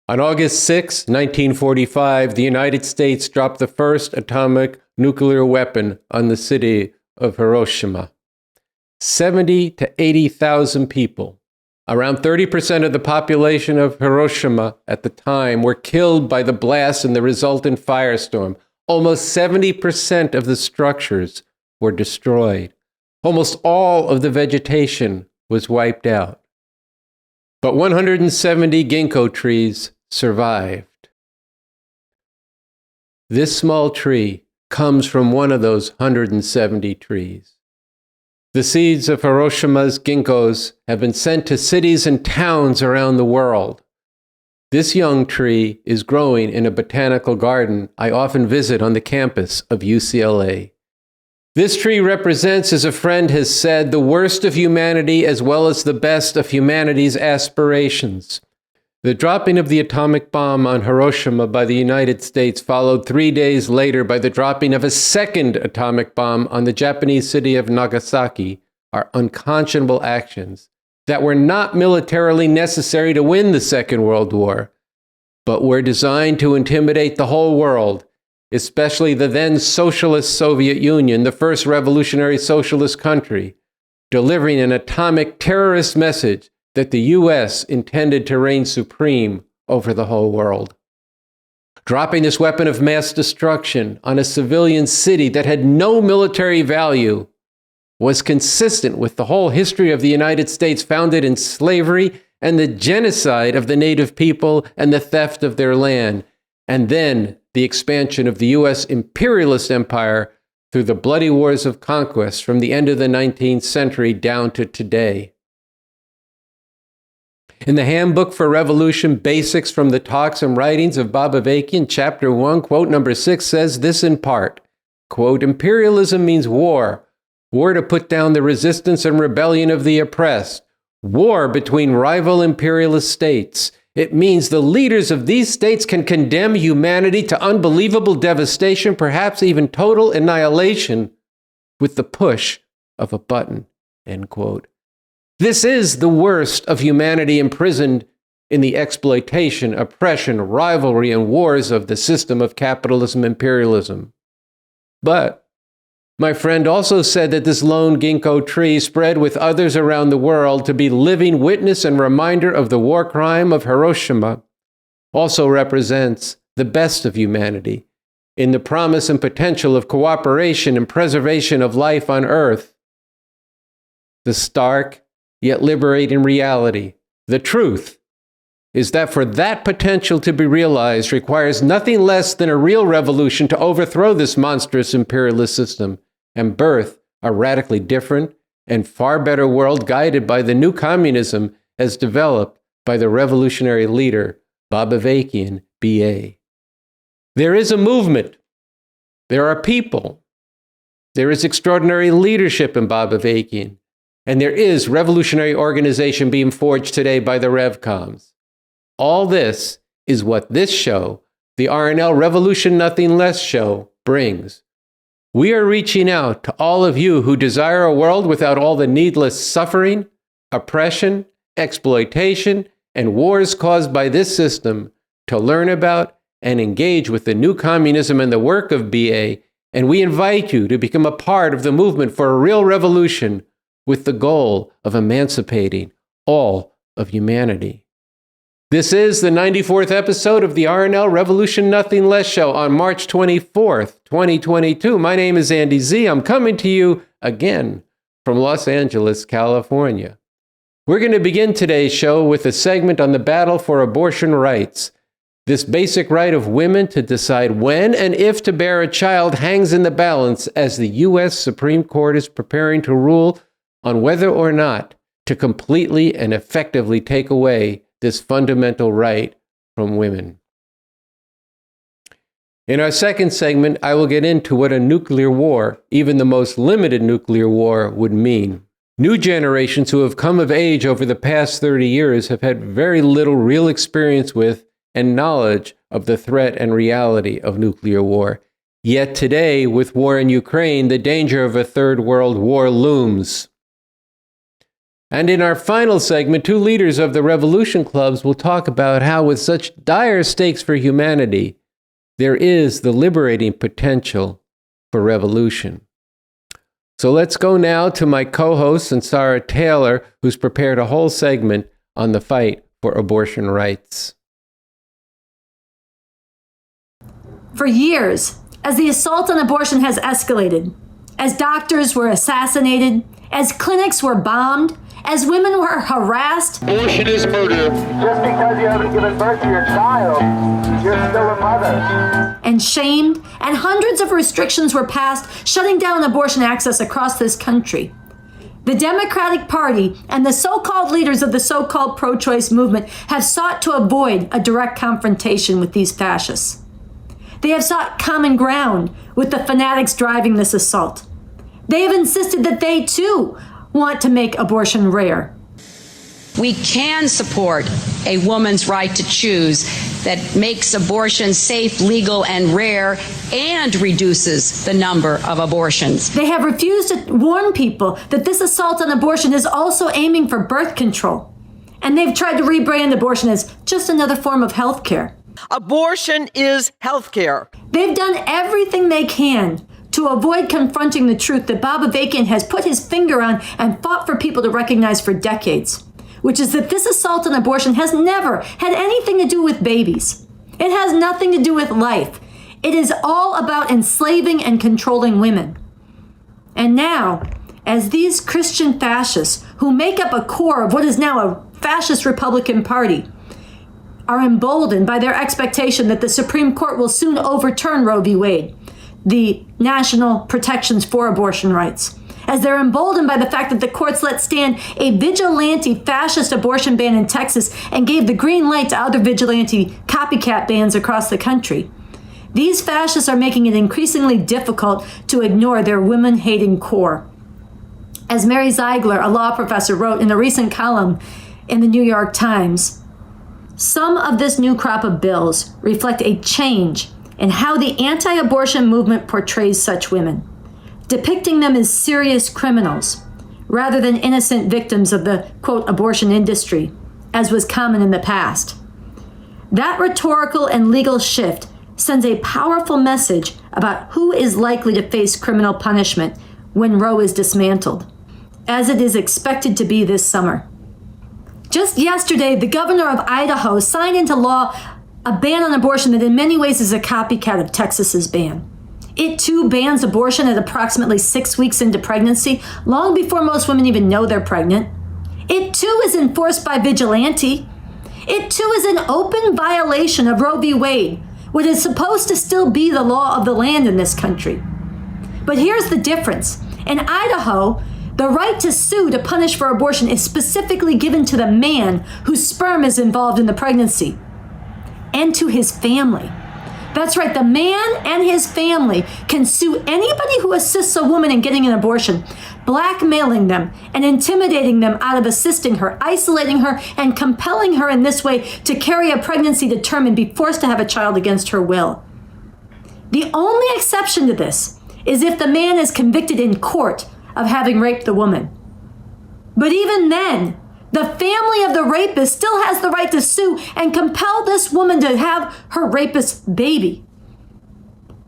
On August 6, 1945, the United States dropped the first atomic nuclear weapon on the city of Hiroshima. 70 to 80,000 people, around 30% of the population of Hiroshima at the time, were killed by the blast and the resultant firestorm. Almost 70% of the structures were destroyed. Almost all of the vegetation was wiped out. But 170 Gingko trees survived. This small tree comes from one of those 170 trees. The seeds of Hiroshima's Ginkgos have been sent to cities and towns around the world. This young tree is growing in a botanical garden I often visit on the campus of UCLA. This tree represents, as a friend has said, the worst of humanity as well as the best of humanity's aspirations. The dropping of the atomic bomb on Hiroshima by the United States followed 3 days later by the dropping of a second atomic bomb on the Japanese city of Nagasaki are unconscionable actions that were not militarily necessary to win the Second World War, but were designed to intimidate the whole world, especially the then socialist Soviet Union, the first revolutionary socialist country, delivering an atomic terrorist message that the U.S. intended to reign supreme over the whole world. Dropping this weapon of mass destruction on a civilian city that had no military value was consistent with the whole history of the United States, founded in slavery and the genocide of the native people and the theft of their land, and then the expansion of the U.S. imperialist empire through the bloody wars of conquest from the end of the 19th century down to today. In the Handbook for Revolution Basics from the Talks and Writings of Avakian, Chapter 1, quote number 6 says this in part, quote, "Imperialism means war. War to put down the resistance and rebellion of the oppressed. War between rival imperialist states. It means the leaders of these states can condemn humanity to unbelievable devastation, perhaps even total annihilation, with the push of a button," end quote. This is the worst of humanity imprisoned in the exploitation, oppression, rivalry, and wars of the system of capitalism imperialism. But my friend also said that this lone Gingko tree, spread with others around the world to be living witness and reminder of the war crime of Hiroshima, also represents the best of humanity in the promise and potential of cooperation and preservation of life on Earth. The stark yet liberating reality, the truth, is that for that potential to be realized requires nothing less than a real revolution to overthrow this monstrous imperialist system and birth a radically different and far better world guided by the new communism as developed by the revolutionary leader, Avakian, B.A. There is a movement. There are people. There is extraordinary leadership in Avakian. And there is revolutionary organization being forged today by the Revcoms. All this is what this show, the RNL Revolution Nothing Less show, brings. We are reaching out to all of you who desire a world without all the needless suffering, oppression, exploitation, and wars caused by this system to learn about and engage with the new communism and the work of BA, and we invite you to become a part of the movement for a real revolution with the goal of emancipating all of humanity. This is the 94th episode of the RNL Revolution Nothing Less show on March 24th, 2022. My name is Andy Z. I'm coming to you again from Los Angeles, California. We're going to begin today's show with a segment on the battle for abortion rights. This basic right of women to decide when and if to bear a child hangs in the balance as the U.S. Supreme Court is preparing to rule on whether or not to completely and effectively take away this fundamental right from women. In our second segment, I will get into what a nuclear war, even the most limited nuclear war, would mean. New generations who have come of age over the past 30 years have had very little real experience with and knowledge of the threat and reality of nuclear war. Yet today, with war in Ukraine, the danger of a third world war looms. And in our final segment, two leaders of the revolution clubs will talk about how, with such dire stakes for humanity, there is the liberating potential for revolution. So let's go now to my co-host, Sunsara Taylor, who's prepared a whole segment on the fight for abortion rights. For years, as the assault on abortion has escalated, as doctors were assassinated, as clinics were bombed, as women were harassed, abortion is murder. Just because you haven't given birth to your child, you're still a mother. And shamed, and hundreds of restrictions were passed shutting down abortion access across this country. The Democratic Party and the so-called leaders of the so-called pro-choice movement have sought to avoid a direct confrontation with these fascists. They have sought common ground with the fanatics driving this assault. They have insisted that they, too, want to make abortion rare. We can support a woman's right to choose that makes abortion safe, legal, and rare, and reduces the number of abortions. They have refused to warn people that this assault on abortion is also aiming for birth control. And they've tried to rebrand abortion as just another form of health care. Abortion is health care. They've done everything they can to avoid confronting the truth that Bob Avakian has put his finger on and fought for people to recognize for decades, which is that this assault on abortion has never had anything to do with babies. It has nothing to do with life. It is all about enslaving and controlling women. And now, as these Christian fascists, who make up a core of what is now a fascist Republican Party, are emboldened by their expectation that the Supreme Court will soon overturn Roe v. Wade, the national protections for abortion rights, as they're emboldened by the fact that the courts let stand a vigilante fascist abortion ban in Texas and gave the green light to other vigilante copycat bans across the country. These fascists are making it increasingly difficult to ignore their women-hating core. As Mary Ziegler, a law professor, wrote in a recent column in the New York Times, some of this new crop of bills reflect a change in how the anti-abortion movement portrays such women, depicting them as serious criminals rather than innocent victims of the, quote, abortion industry, as was common in the past. That rhetorical and legal shift sends a powerful message about who is likely to face criminal punishment when Roe is dismantled, as it is expected to be this summer. Just yesterday, the governor of Idaho signed into law a ban on abortion that in many ways is a copycat of Texas's ban. It too bans abortion at approximately 6 weeks into pregnancy, long before most women even know they're pregnant. It too is enforced by vigilante. It too is an open violation of Roe v. Wade, what is supposed to still be the law of the land in this country. But here's the difference. In Idaho, the right to sue to punish for abortion is specifically given to the man whose sperm is involved in the pregnancy and to his family. That's right, the man and his family can sue anybody who assists a woman in getting an abortion, blackmailing them and intimidating them out of assisting her, isolating her, and compelling her in this way to carry a pregnancy to term and be forced to have a child against her will. The only exception to this is if the man is convicted in court of having raped the woman. But even then, the family of the rapist still has the right to sue and compel this woman to have her rapist's baby.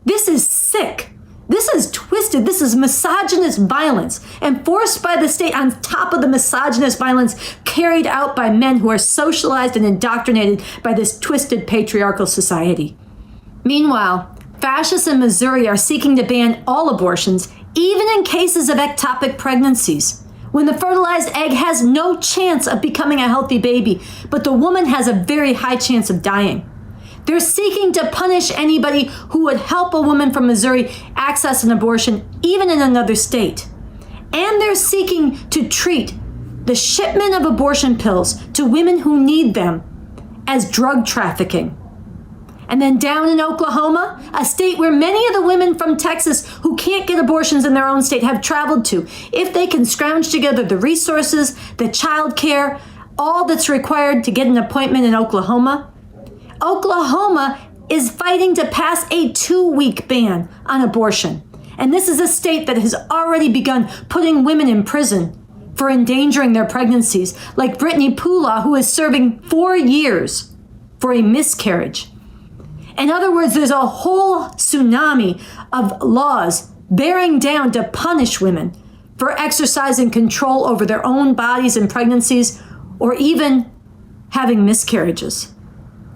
This is sick. This is twisted. This is misogynist violence enforced by the state on top of the misogynist violence carried out by men who are socialized and indoctrinated by this twisted patriarchal society. Meanwhile, fascists in Missouri are seeking to ban all abortions, even in cases of ectopic pregnancies, when the fertilized egg has no chance of becoming a healthy baby, but the woman has a very high chance of dying. They're seeking to punish anybody who would help a woman from Missouri access an abortion, even in another state. And they're seeking to treat the shipment of abortion pills to women who need them as drug trafficking. And then down in Oklahoma, a state where many of the women from Texas who can't get abortions in their own state have traveled to, if they can scrounge together the resources, the child care, all that's required to get an appointment in Oklahoma, Oklahoma is fighting to pass a 2-week ban on abortion. And this is a state that has already begun putting women in prison for endangering their pregnancies, like Brittany Pula, who is serving 4 years for a miscarriage. In other words, there's a whole tsunami of laws bearing down to punish women for exercising control over their own bodies and pregnancies, or even having miscarriages.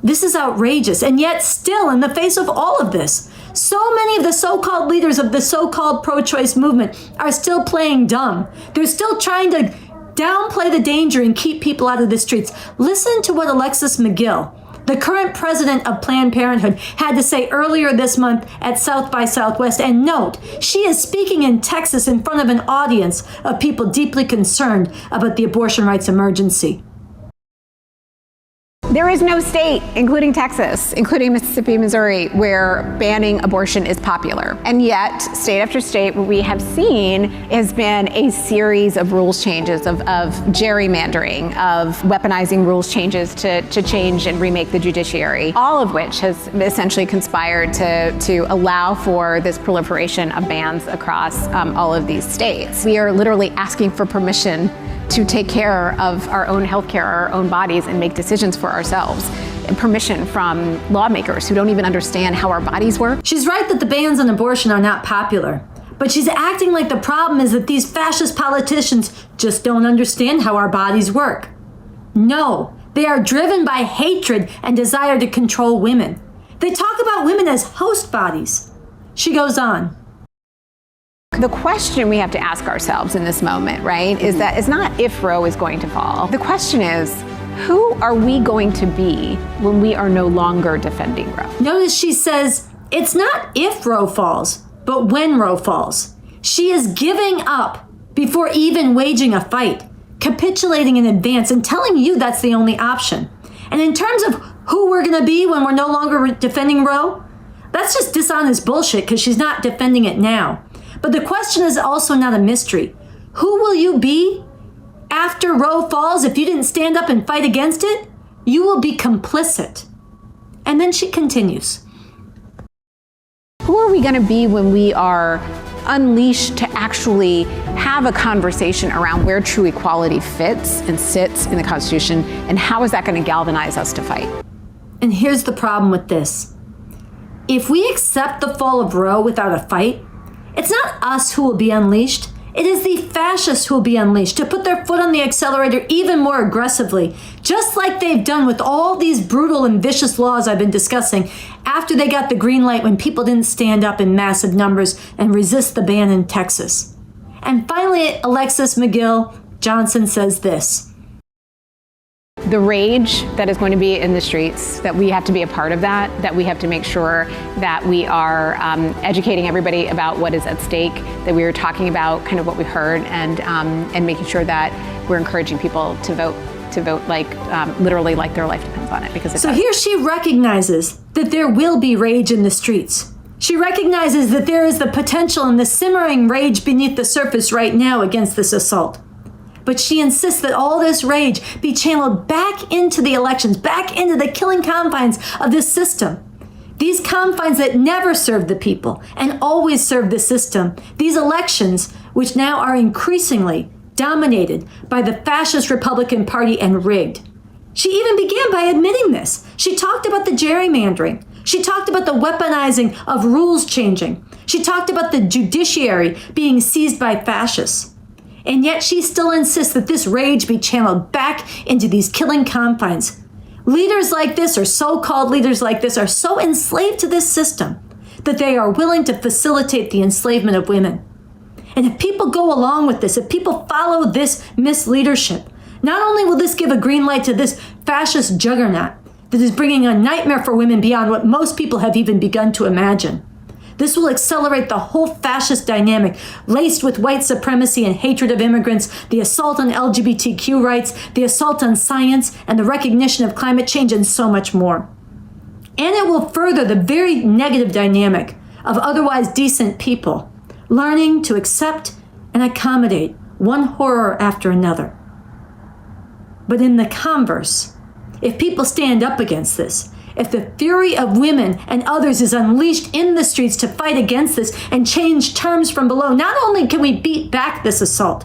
This is outrageous, and yet still, in the face of all of this, so many of the so-called leaders of the so-called pro-choice movement are still playing dumb. They're still trying to downplay the danger and keep people out of the streets. Listen to what Alexis McGill, the current president of Planned Parenthood, had to say earlier this month at South by Southwest. And note, she is speaking in Texas in front of an audience of people deeply concerned about the abortion rights emergency. There is no state, including Texas, including Mississippi, Missouri, where banning abortion is popular. And yet, state after state, what we have seen has been a series of rules changes, of gerrymandering, of weaponizing rules changes to change and remake the judiciary, all of which has essentially conspired to allow for this proliferation of bans across all of these states. We are literally asking for permission to take care of our own healthcare, our own bodies, and make decisions for ourselves. And permission from lawmakers who don't even understand how our bodies work. She's right that the bans on abortion are not popular, but she's acting like the problem is that these fascist politicians just don't understand how our bodies work. No, they are driven by hatred and desire to control women. They talk about women as host bodies. She goes on. The question we have to ask ourselves in this moment, right, is that it's not if Roe is going to fall. The question is, who are we going to be when we are no longer defending Roe? Notice she says, it's not if Roe falls, but when Roe falls. She is giving up before even waging a fight, capitulating in advance and telling you that's the only option. And in terms of who we're going to be when we're no longer defending Roe, that's just dishonest bullshit because she's not defending it now. But the question is also not a mystery. Who will you be after Roe falls if you didn't stand up and fight against it? You will be complicit. And then she continues. Who are we going to be when we are unleashed to actually have a conversation around where true equality fits and sits in the Constitution, and how is that going to galvanize us to fight? And here's the problem with this. If we accept the fall of Roe without a fight, it's not us who will be unleashed. It is the fascists who will be unleashed to put their foot on the accelerator even more aggressively, just like they've done with all these brutal and vicious laws I've been discussing after they got the green light when people didn't stand up in massive numbers and resist the ban in Texas. And finally, Alexis McGill Johnson says this. The rage that is going to be in the streets, that we have to be a part of that we have to make sure that we are educating everybody about what is at stake, that we are talking about kind of what we heard, and making sure that we're encouraging people to vote like literally like their life depends on it. Because so here she recognizes that there will be rage in the streets. She recognizes that there is the potential and the simmering rage beneath the surface right now against this assault. But she insists that all this rage be channeled back into the elections, back into the killing confines of this system. These confines that never served the people and always served the system. These elections, which now are increasingly dominated by the fascist Republican Party and rigged. She even began by admitting this. She talked about the gerrymandering. She talked about the weaponizing of rules changing. She talked about the judiciary being seized by fascists. And yet she still insists that this rage be channeled back into these killing confines. Leaders like this, or so-called leaders like this, are so enslaved to this system that they are willing to facilitate the enslavement of women. And if people go along with this, if people follow this misleadership, not only will this give a green light to this fascist juggernaut that is bringing a nightmare for women beyond what most people have even begun to imagine, this will accelerate the whole fascist dynamic, laced with white supremacy and hatred of immigrants, the assault on LGBTQ rights, the assault on science, and the recognition of climate change, and so much more. And it will further the very negative dynamic of otherwise decent people learning to accept and accommodate one horror after another. But in the converse, if people stand up against this, if the fury of women and others is unleashed in the streets to fight against this and change terms from below, not only can we beat back this assault,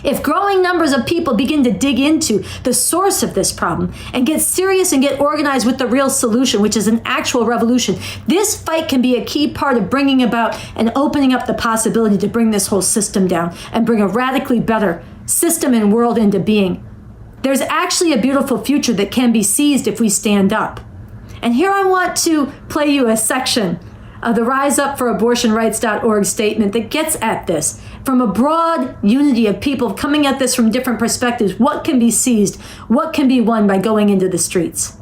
If growing numbers of people begin to dig into the source of this problem and get serious and get organized with the real solution, which is an actual revolution, this fight can be a key part of bringing about and opening up the possibility to bring this whole system down and bring a radically better system and world into being. There's actually a beautiful future that can be seized if we stand up. And here I want to play you a section of the riseupforabortionrights.org statement that gets at this from a broad unity of people coming at this from different perspectives. What can be seized? What can be won by going into the streets?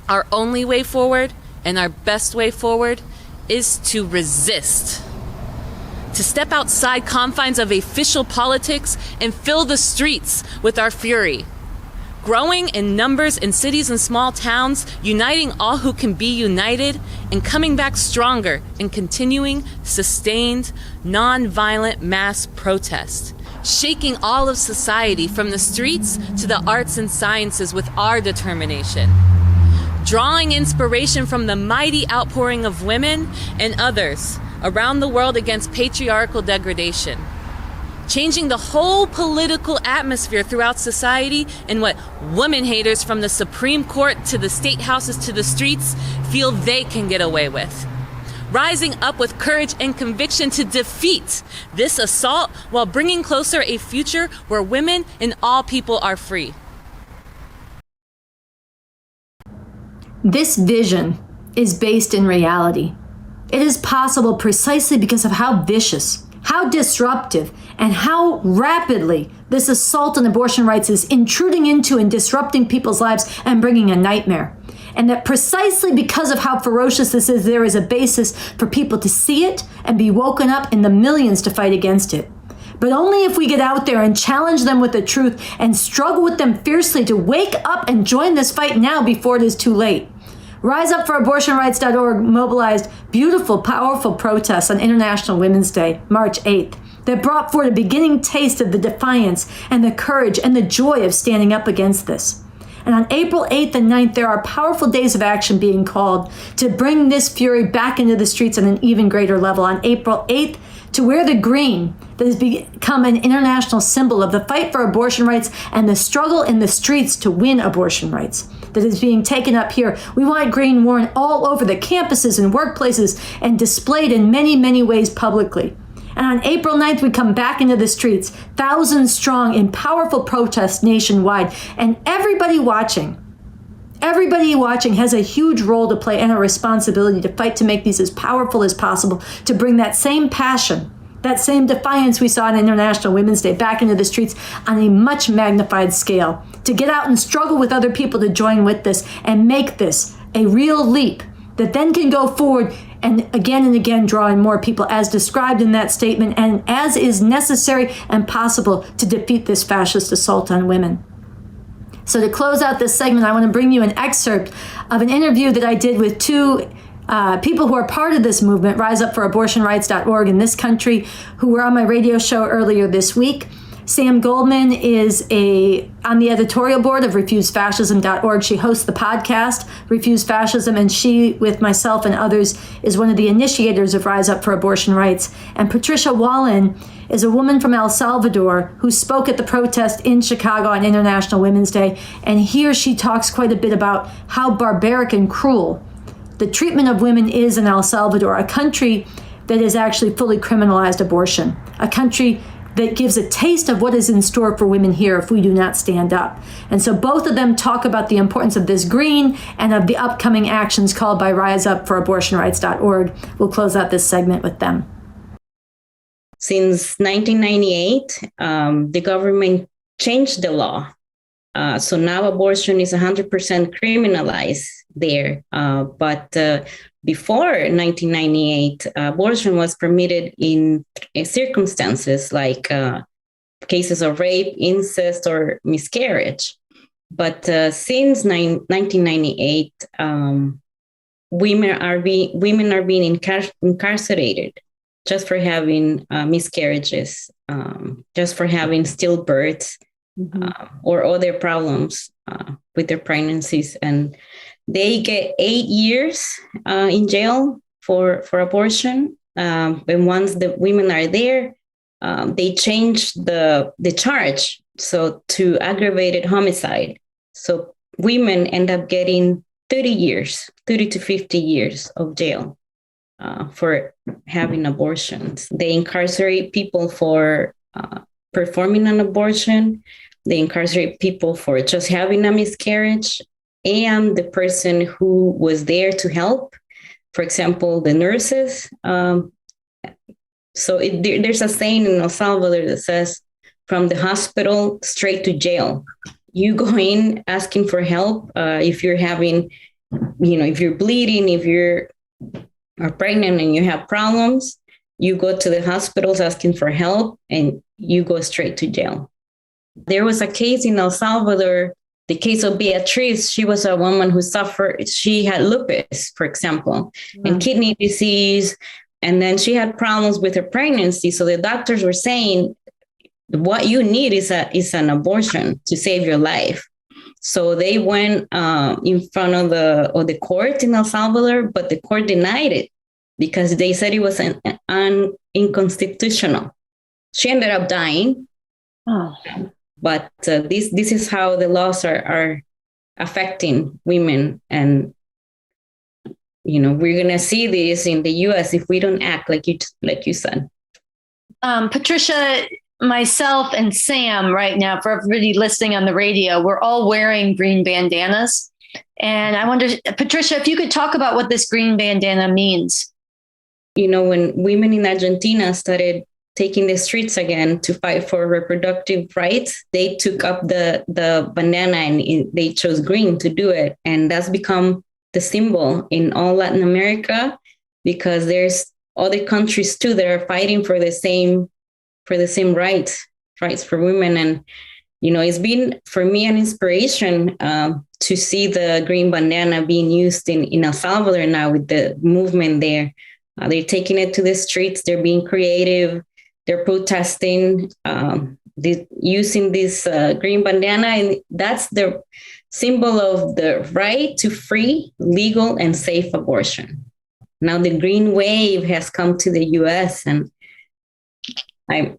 Our only way forward and our best way forward is to resist. To step outside confines of official politics and fill the streets with our fury. Growing in numbers in cities and small towns, uniting all who can be united, and coming back stronger and continuing sustained, non-violent mass protest. Shaking all of society from the streets to the arts and sciences with our determination. Drawing inspiration from the mighty outpouring of women and others around the world against patriarchal degradation. Changing the whole political atmosphere throughout society in what woman haters from the Supreme Court to the state houses to the streets feel they can get away with. Rising up with courage and conviction to defeat this assault while bringing closer a future where women and all people are free. This vision is based in reality. It is possible precisely because of how vicious, how disruptive, and how rapidly this assault on abortion rights is intruding into and disrupting people's lives and bringing a nightmare. And that precisely because of how ferocious this is, there is a basis for people to see it and be woken up in the millions to fight against it. But only if we get out there and challenge them with the truth and struggle with them fiercely to wake up and join this fight now before it is too late. RiseUpForAbortionRights.org mobilized beautiful, powerful protests on International Women's Day, March 8th, that brought forth a beginning taste of the defiance and the courage and the joy of standing up against this. And on April 8th and 9th, there are powerful days of action being called to bring this fury back into the streets on an even greater level. On April 8th, to wear the green that has become an international symbol of the fight for abortion rights and the struggle in the streets to win abortion rights that is being taken up here. We want green worn all over the campuses and workplaces and displayed in many, many ways publicly. And on April 9th, we come back into the streets, thousands strong in powerful protests nationwide. And everybody watching has a huge role to play and a responsibility to fight to make these as powerful as possible, to bring that same passion, that same defiance we saw on International Women's Day back into the streets on a much magnified scale, to get out and struggle with other people to join with this and make this a real leap that then can go forward and again draw in more people as described in that statement and as is necessary and possible to defeat this fascist assault on women. So to close out this segment, I want to bring you an excerpt of an interview that I did with two people who are part of this movement, RiseUpForAbortionRights.org in this country, who were on my radio show earlier this week. Sam Goldman is on the editorial board of RefuseFascism.org. She hosts the podcast, Refuse Fascism, and she, with myself and others, is one of the initiators of Rise Up for Abortion Rights. And Patricia Wallin is a woman from El Salvador who spoke at the protest in Chicago on International Women's Day. And here she talks quite a bit about how barbaric and cruel the treatment of women is in El Salvador, a country that has actually fully criminalized abortion, a country that gives a taste of what is in store for women here if we do not stand up. And so both of them talk about the importance of this green and of the upcoming actions called by RiseUpForAbortionRights.org. We'll close out this segment with them. Since 1998, the government changed the law. So now abortion is 100% criminalized there. But before 1998, abortion was permitted in circumstances like cases of rape, incest, or miscarriage. But since 1998, women are being incarcerated just for having miscarriages, just for having stillbirths, or other problems with their pregnancies. And they get 8 years in jail for abortion. And once the women are there, they changed the charge to aggravated homicide. So women end up getting 30 to 50 years of jail for having abortions. They incarcerate people for performing an abortion. They incarcerate people for just having a miscarriage, and the person who was there to help, for example, the nurses. There's a saying in El Salvador that says, from the hospital straight to jail. You go in asking for help if you're having, if you're bleeding, if you're pregnant and you have problems, you go to the hospitals asking for help and you go straight to jail. There was a case in El Salvador, the case of Beatriz. She was a woman who she had lupus, for example, and kidney disease. And then she had problems with her pregnancy. So the doctors were saying, what you need is an abortion to save your life. So they went in front of the court in El Salvador, but the court denied it because they said it was unconstitutional. She ended up dying. Oh. But this is how the laws are affecting women. And, we're going to see this in the U.S. if we don't act like you said. Patricia, myself and Sam right now, for everybody listening on the radio, we're all wearing green bandanas. And I wonder, Patricia, if you could talk about what this green bandana means. When women in Argentina started taking the streets again to fight for reproductive rights, they took up the bandana and they chose green to do it. And that's become the symbol in all Latin America, because there's other countries too that are fighting for the same rights for women. And, it's been for me an inspiration to see the green bandana being used in El Salvador now with the movement there. They're taking it to the streets. They're being creative. They're protesting, using this green bandana. And that's the symbol of the right to free, legal, and safe abortion. Now the green wave has come to the U.S. and I'm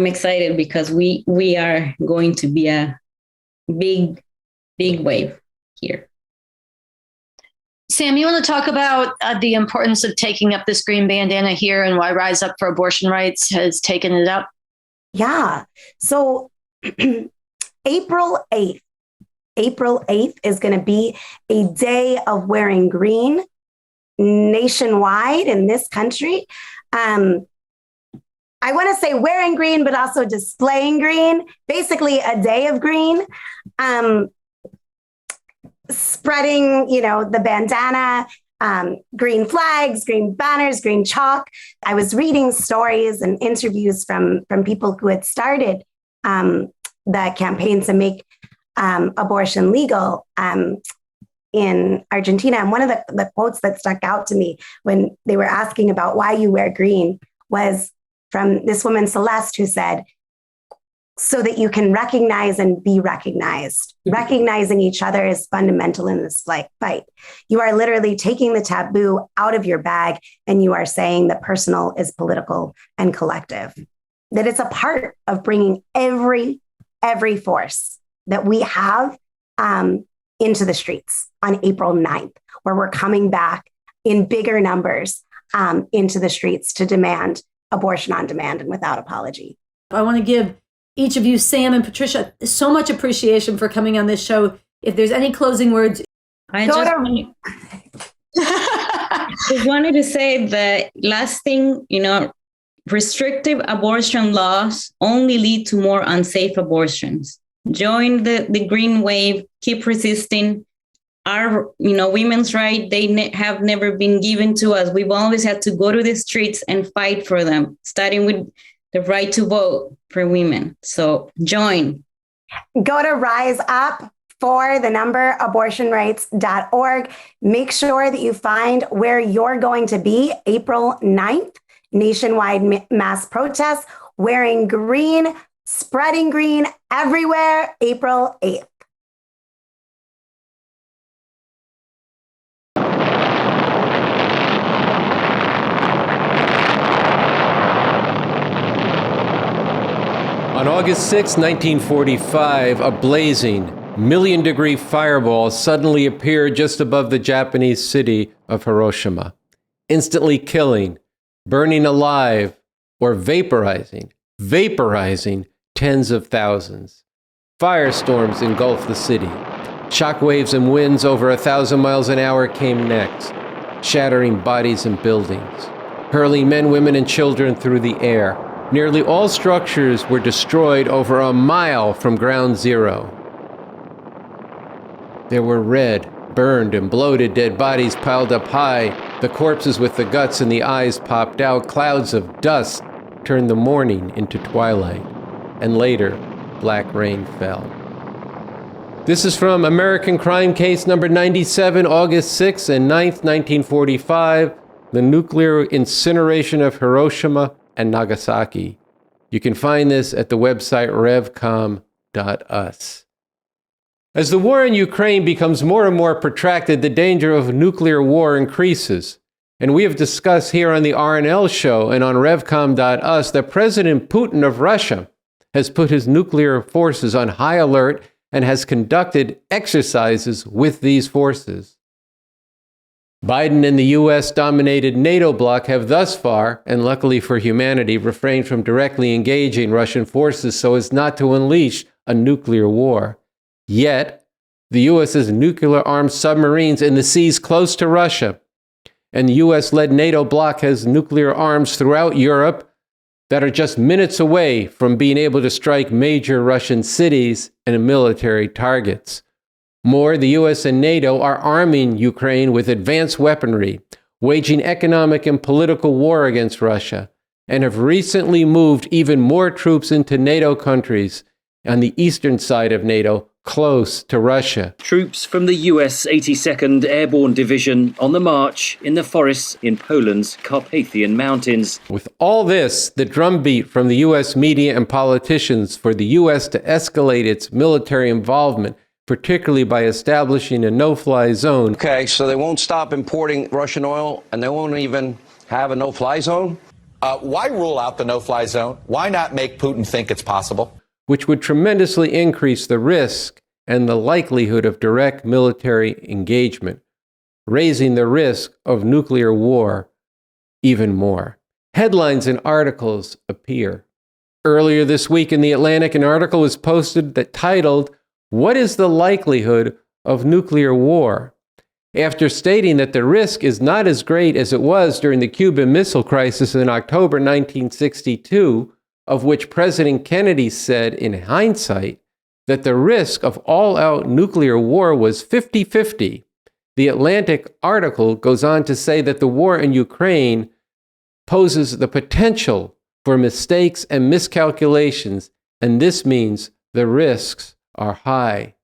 excited because we are going to be a big wave here. Sam, you want to talk about the importance of taking up this green bandana here and why Rise Up for Abortion Rights has taken it up? Yeah. So April 8th is going to be a day of wearing green nationwide in this country. I want to say wearing green, but also displaying green, basically a day of green. Spreading, the bandana, green flags, green banners, green chalk. I was reading stories and interviews from people who had started the campaign to make abortion legal in Argentina. And one of the quotes that stuck out to me when they were asking about why you wear green was from this woman, Celeste, who said, so that you can recognize and be recognized. Mm-hmm. Recognizing each other is fundamental in this fight. You are literally taking the taboo out of your bag and you are saying that personal is political and collective. That it's a part of bringing every force that we have into the streets on April 9th, where we're coming back in bigger numbers into the streets to demand abortion on demand and without apology. I want to give each of you, Sam and Patricia, so much appreciation for coming on this show. If there's any closing words. I just wanted to say the last thing, restrictive abortion laws only lead to more unsafe abortions. Join the green wave, keep resisting. Our, women's rights, they have never been given to us. We've always had to go to the streets and fight for them, starting with the right to vote for women. So join. Go to Rise Up for the number abortionrights.org. Make sure that you find where you're going to be April 9th, nationwide mass protests, wearing green, spreading green everywhere, April 8th. On August 6, 1945, a blazing, million-degree fireball suddenly appeared just above the Japanese city of Hiroshima, instantly killing, burning alive, or vaporizing tens of thousands. Firestorms engulfed the city. Shockwaves and winds over 1,000 miles an hour came next, shattering bodies and buildings, hurling men, women, and children through the air. Nearly all structures were destroyed over a mile from ground zero. There were red, burned, and bloated dead bodies piled up high. The corpses with the guts and the eyes popped out. Clouds of dust turned the morning into twilight. And later, black rain fell. This is from American Crime Case number 97, August 6th and 9th, 1945, the nuclear incineration of Hiroshima and Nagasaki. You can find this at the website revcom.us. As the war in Ukraine becomes more and more protracted, the danger of nuclear war increases. And we have discussed here on the RNL show and on revcom.us that President Putin of Russia has put his nuclear forces on high alert and has conducted exercises with these forces. Biden and the U.S.-dominated NATO bloc have thus far, and luckily for humanity, refrained from directly engaging Russian forces so as not to unleash a nuclear war. Yet, the U.S. has nuclear-armed submarines in the seas close to Russia, and the U.S.-led NATO bloc has nuclear arms throughout Europe that are just minutes away from being able to strike major Russian cities and military targets. More, the U.S. and NATO are arming Ukraine with advanced weaponry, waging economic and political war against Russia, and have recently moved even more troops into NATO countries on the eastern side of NATO, close to Russia. Troops from the US 82nd Airborne Division on the march in the forests in Poland's Carpathian Mountains. With all this, the drumbeat from the U.S. media and politicians for the U.S. to escalate its military involvement, particularly by establishing a no-fly zone. Okay, so they won't stop importing Russian oil, and they won't even have a no-fly zone? Why rule out the no-fly zone? Why not make Putin think it's possible? Which would tremendously increase the risk and the likelihood of direct military engagement, raising the risk of nuclear war even more. Headlines and articles appear. Earlier this week in The Atlantic, an article was posted that titled, "What is the likelihood of nuclear war?" After stating that the risk is not as great as it was during the Cuban Missile Crisis in October 1962, of which President Kennedy said in hindsight that the risk of all-out nuclear war was 50-50. The Atlantic article goes on to say that the war in Ukraine poses the potential for mistakes and miscalculations, and this means the risks are high.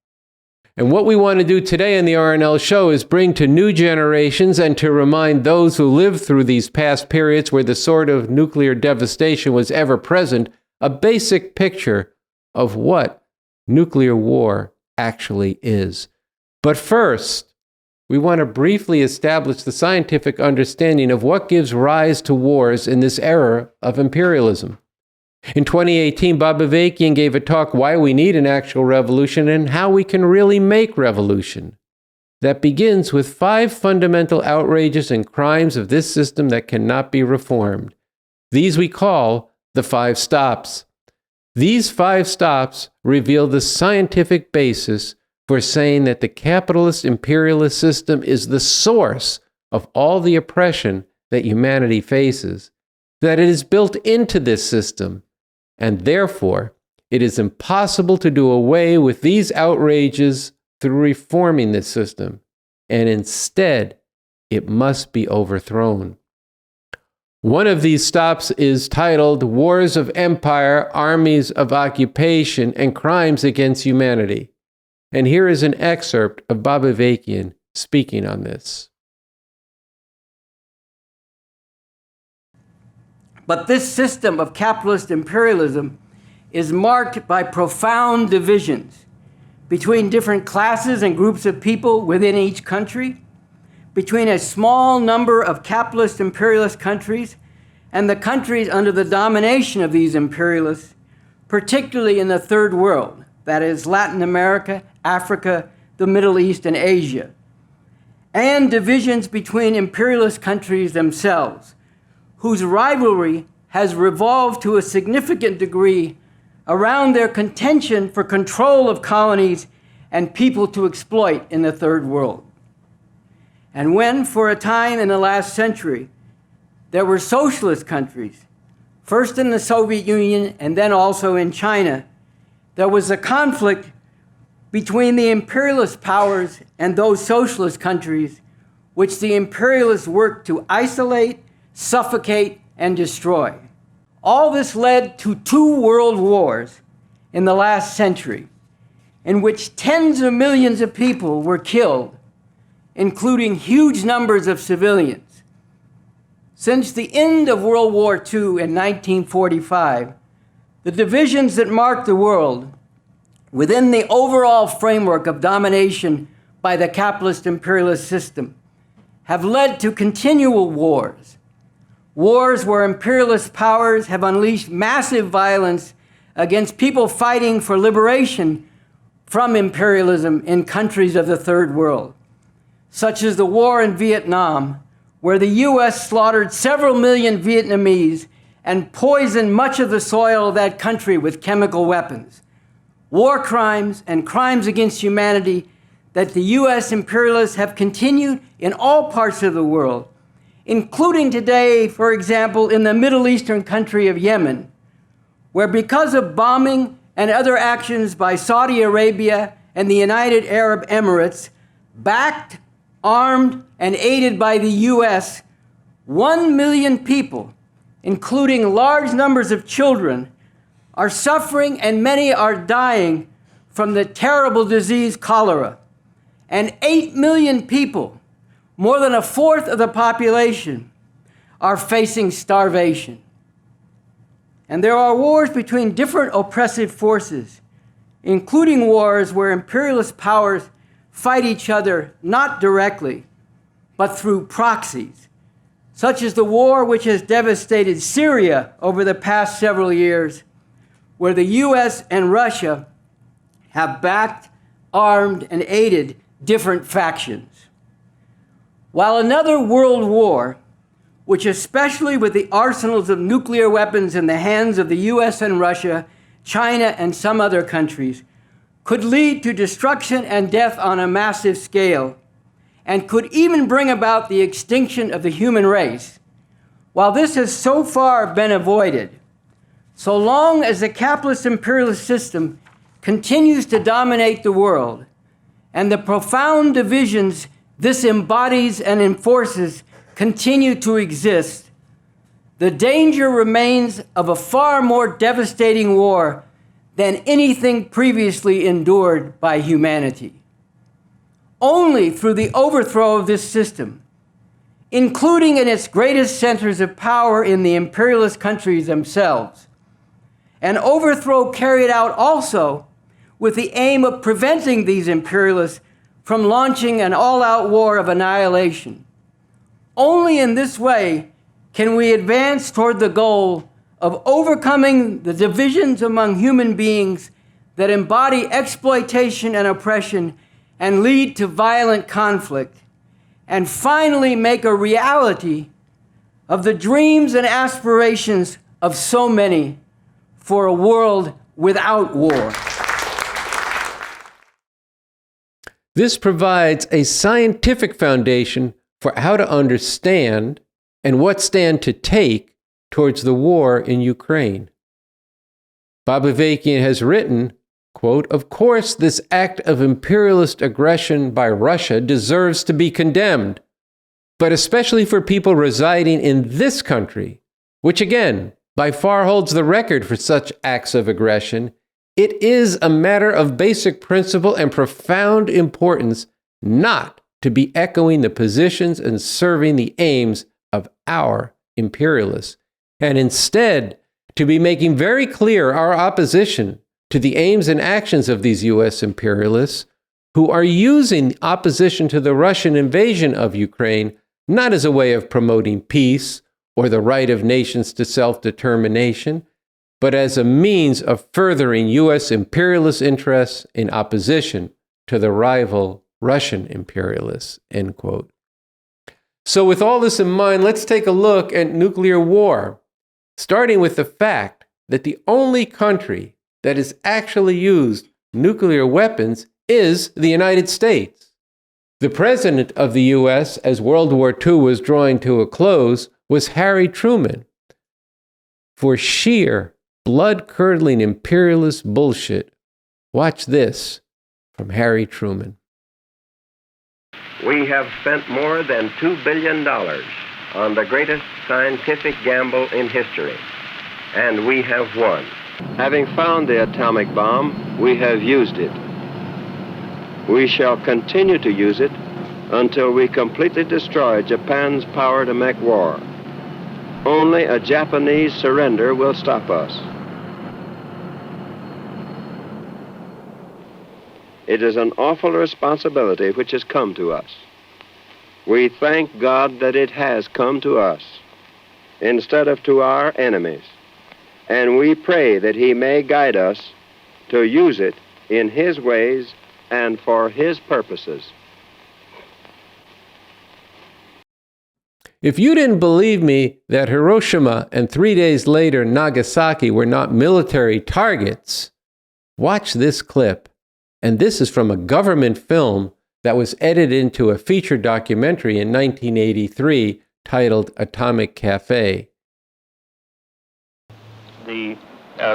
And what we want to do today on the RNL show is bring to new generations and to remind those who lived through these past periods where the sort of nuclear devastation was ever present, a basic picture of what nuclear war actually is. But first, we want to briefly establish the scientific understanding of what gives rise to wars in this era of imperialism. In 2018, Bob Avakian gave a talk, Why We Need an Actual Revolution and How We Can Really Make Revolution, that begins with 5 fundamental outrages and crimes of this system that cannot be reformed. These we call the 5 stops. These 5 stops reveal the scientific basis for saying that the capitalist imperialist system is the source of all the oppression that humanity faces, that it is built into this system, and therefore, it is impossible to do away with these outrages through reforming this system, and instead, it must be overthrown. One of these stops is titled Wars of Empire, Armies of Occupation, and Crimes Against Humanity. And here is an excerpt of Bob Avakian speaking on this. But this system of capitalist imperialism is marked by profound divisions between different classes and groups of people within each country, between a small number of capitalist imperialist countries and the countries under the domination of these imperialists, particularly in the Third World, that is, Latin America, Africa, the Middle East, and Asia, and divisions between imperialist countries themselves, whose rivalry has revolved to a significant degree around their contention for control of colonies and people to exploit in the Third World. And when, for a time in the last century, there were socialist countries, first in the Soviet Union and then also in China, there was a conflict between the imperialist powers and those socialist countries, which the imperialists worked to isolate, suffocate, and destroy. All this led to 2 world wars in the last century, in which tens of millions of people were killed, including huge numbers of civilians. Since the end of World War II in 1945, the divisions that marked the world within the overall framework of domination by the capitalist imperialist system have led to continual wars. Wars where imperialist powers have unleashed massive violence against people fighting for liberation from imperialism in countries of the Third World, such as the war in Vietnam, where the US slaughtered several million Vietnamese and poisoned much of the soil of that country with chemical weapons. War crimes and crimes against humanity that the US imperialists have continued in all parts of the world, including today, for example, in the Middle Eastern country of Yemen, where because of bombing and other actions by Saudi Arabia and the United Arab Emirates, backed, armed, and aided by the US, 1 million people, including large numbers of children, are suffering and many are dying from the terrible disease cholera. And 8 million people, more than a fourth of the population, are facing starvation. And there are wars between different oppressive forces, including wars where imperialist powers fight each other not directly, but through proxies, such as the war which has devastated Syria over the past several years, where the US and Russia have backed, armed, and aided different factions. While another world war, which especially with the arsenals of nuclear weapons in the hands of the US and Russia, China, and some other countries, could lead to destruction and death on a massive scale, and could even bring about the extinction of the human race. While this has so far been avoided, so long as the capitalist imperialist system continues to dominate the world, and the profound divisions this embodies and enforces continue to exist, the danger remains of a far more devastating war than anything previously endured by humanity. Only through the overthrow of this system, including in its greatest centers of power in the imperialist countries themselves, an overthrow carried out also with the aim of preventing these imperialists from launching an all-out war of annihilation. Only in this way can we advance toward the goal of overcoming the divisions among human beings that embody exploitation and oppression and lead to violent conflict, and finally make a reality of the dreams and aspirations of so many for a world without war. This provides a scientific foundation for how to understand and what stand to take towards the war in Ukraine. Bob Avakian has written, quote, "Of course, this act of imperialist aggression by Russia deserves to be condemned, but especially for people residing in this country, which again, by far holds the record for such acts of aggression, it is a matter of basic principle and profound importance not to be echoing the positions and serving the aims of our imperialists, and instead to be making very clear our opposition to the aims and actions of these US imperialists who are using opposition to the Russian invasion of Ukraine not as a way of promoting peace or the right of nations to self-determination, but as a means of furthering U.S. imperialist interests in opposition to the rival Russian imperialists, end quote. So with all this in mind, let's take a look at nuclear war, starting with the fact that the only country that has actually used nuclear weapons is the United States. The president of the U.S., as World War II was drawing to a close, was Harry Truman. For sheer blood-curdling imperialist bullshit, watch this from Harry Truman. We have spent more than $2 billion on the greatest scientific gamble in history, and we have won. Having found the atomic bomb, we have used it. We shall continue to use it until we completely destroy Japan's power to make war. Only a Japanese surrender will stop us. It is an awful responsibility which has come to us. We thank God that it has come to us instead of to our enemies, and we pray that He may guide us to use it in His ways and for His purposes. If you didn't believe me that Hiroshima and 3 days later Nagasaki were not military targets, watch this clip. And this is from a government film that was edited into a feature documentary in 1983 titled Atomic Cafe. The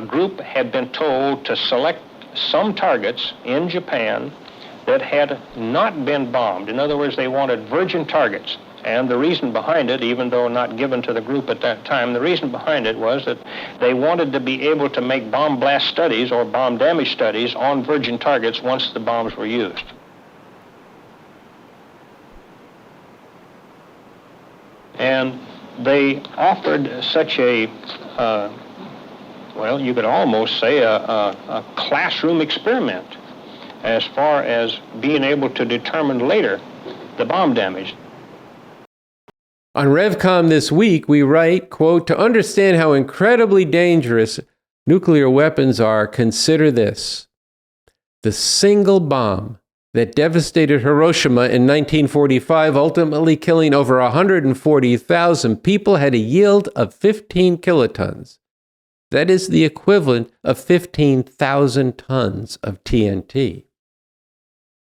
group had been told to select some targets in Japan that had not been bombed. In other words, they wanted virgin targets. And the reason behind it, even though not given to the group at that time, the reason behind it was that they wanted to be able to make bomb blast studies or bomb damage studies on virgin targets once the bombs were used. And they offered such a, well, you could almost say a classroom experiment as far as being able to determine later the bomb damage. On RevCom this week, we write, quote, to understand how incredibly dangerous nuclear weapons are, consider this. The single bomb that devastated Hiroshima in 1945, ultimately killing over 140,000 people, had a yield of 15 kilotons. That is the equivalent of 15,000 tons of TNT.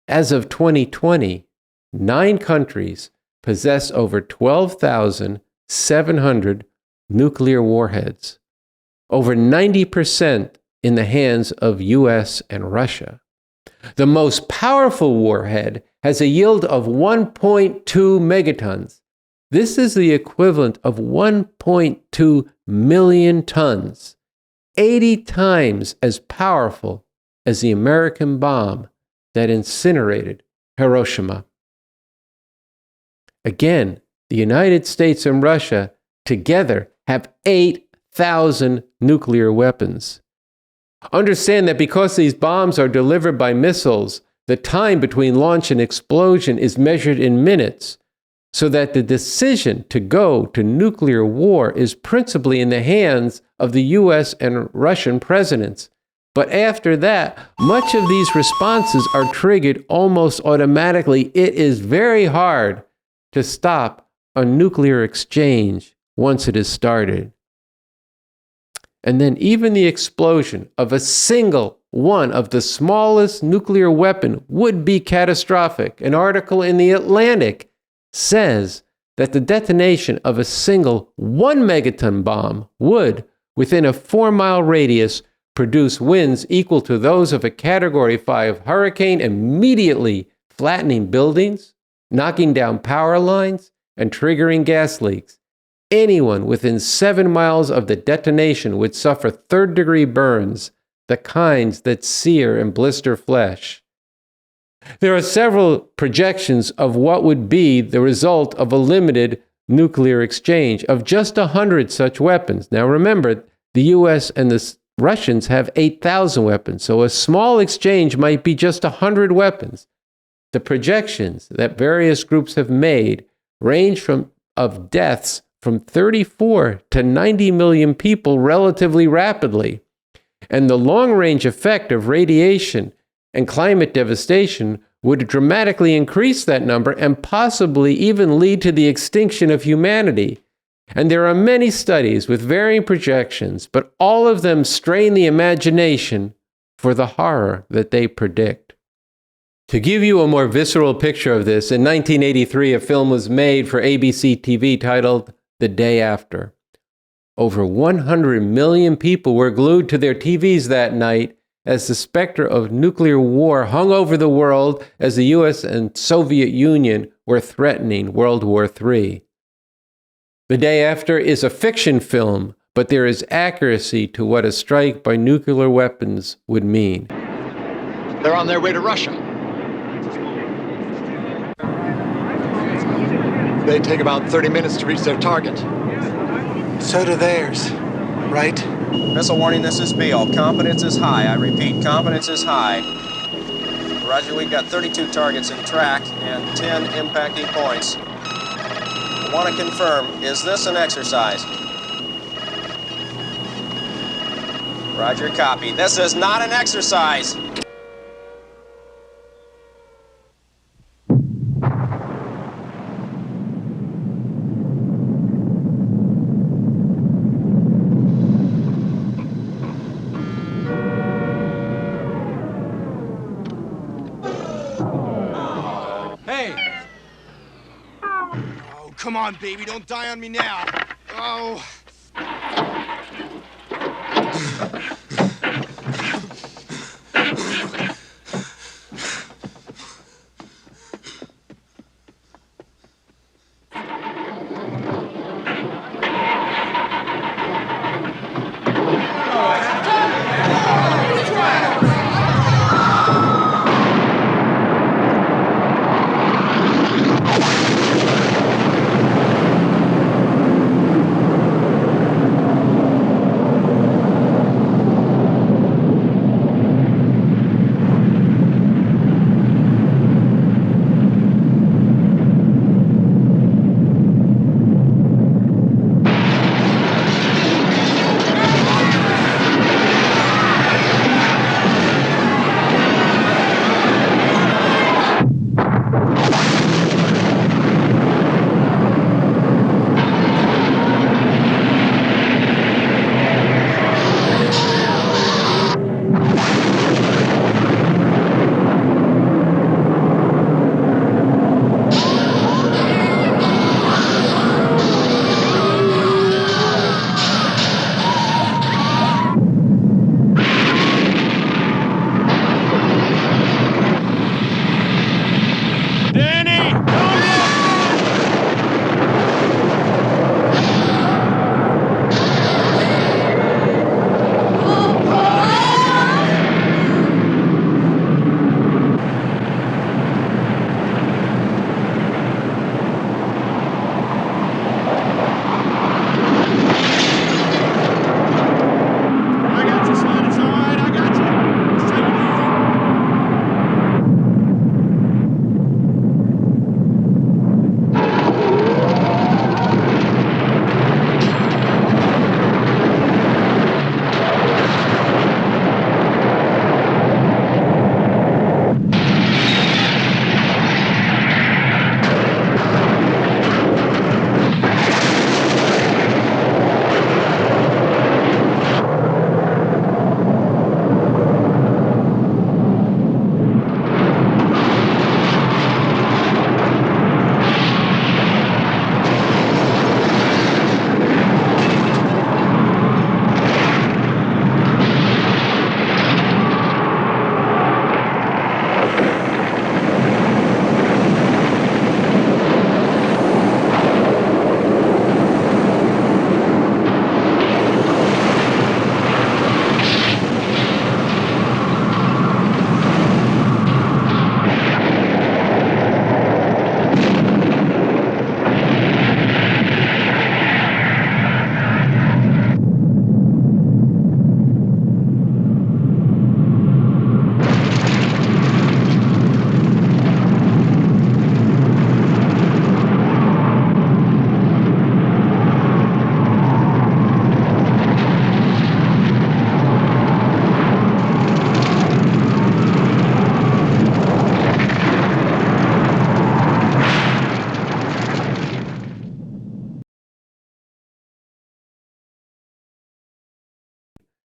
As of 2020, 9 countries possess over 12,700 nuclear warheads, over 90% in the hands of US and Russia. The most powerful warhead has a yield of 1.2 megatons. This is the equivalent of 1.2 million tons, 80 times as powerful as the American bomb that incinerated Hiroshima. Again, the United States and Russia together have 8,000 nuclear weapons. Understand that because these bombs are delivered by missiles, the time between launch and explosion is measured in minutes, so that the decision to go to nuclear war is principally in the hands of the US and Russian presidents. But after that, much of these responses are triggered almost automatically. It is very hard to stop a nuclear exchange once it is started. And then even the explosion of a single one of the smallest nuclear weapon would be catastrophic. An article in The Atlantic says that the detonation of a single 1 megaton bomb would, within a 4-mile radius, produce winds equal to those of a Category 5 hurricane, immediately flattening buildings, knocking down power lines, and triggering gas leaks. Anyone within 7 miles of the detonation would suffer third-degree burns, the kinds that sear and blister flesh. There are several projections of what would be the result of a limited nuclear exchange of just 100 such weapons. Now remember, the US and the Russians have 8,000 weapons, so a small exchange might be just 100 weapons. The projections that various groups have made range of deaths from 34 to 90 million people relatively rapidly. And the long-range effect of radiation and climate devastation would dramatically increase that number and possibly even lead to the extinction of humanity. And there are many studies with varying projections, but all of them strain the imagination for the horror that they predict. To give you a more visceral picture of this, in 1983, a film was made for ABC TV titled The Day After. Over 100 million people were glued to their TVs that night as the specter of nuclear war hung over the world as the US and Soviet Union were threatening World War III. The Day After is a fiction film, but there is accuracy to what a strike by nuclear weapons would mean. They're on their way to Russia. They take about 30 minutes to reach their target. So do theirs, right? Missile warning, this is Beale. Confidence is high. I repeat, confidence is high. Roger, we've got 32 targets in track and 10 impacting points. I want to confirm, is this an exercise? Roger, copy. This is not an exercise. Come on, baby, don't die on me now. Oh.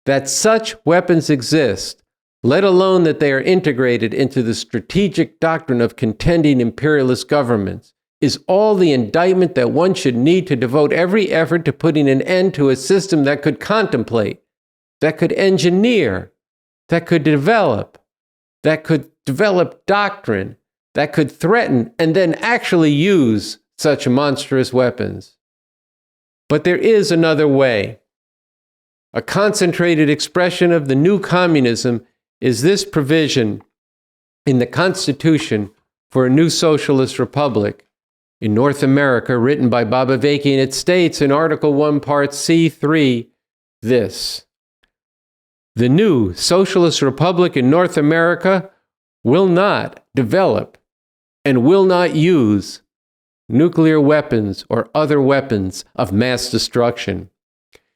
That such weapons exist, let alone that they are integrated into the strategic doctrine of contending imperialist governments, is all the indictment that one should need to devote every effort to putting an end to a system that could contemplate, that could engineer, that could develop doctrine, that could threaten and then actually use such monstrous weapons. But there is another way. A concentrated expression of the new communism is this provision in the Constitution for a new socialist republic in North America, written by Bob Avakian. It states in Article 1, Part C3, this: the new socialist republic in North America will not develop and will not use nuclear weapons or other weapons of mass destruction.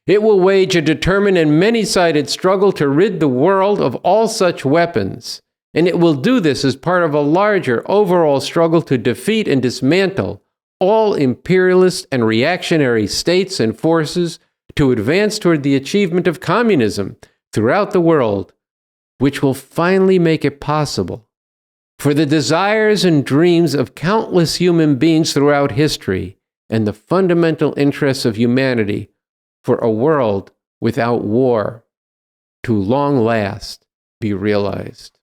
It will wage a determined and many-sided struggle to rid the world of all such weapons, and it will do this as part of a larger overall struggle to defeat and dismantle all imperialist and reactionary states and forces to advance toward the achievement of communism throughout the world, which will finally make it possible for the desires and dreams of countless human beings throughout history and the fundamental interests of humanity for a world without war to long last be realized.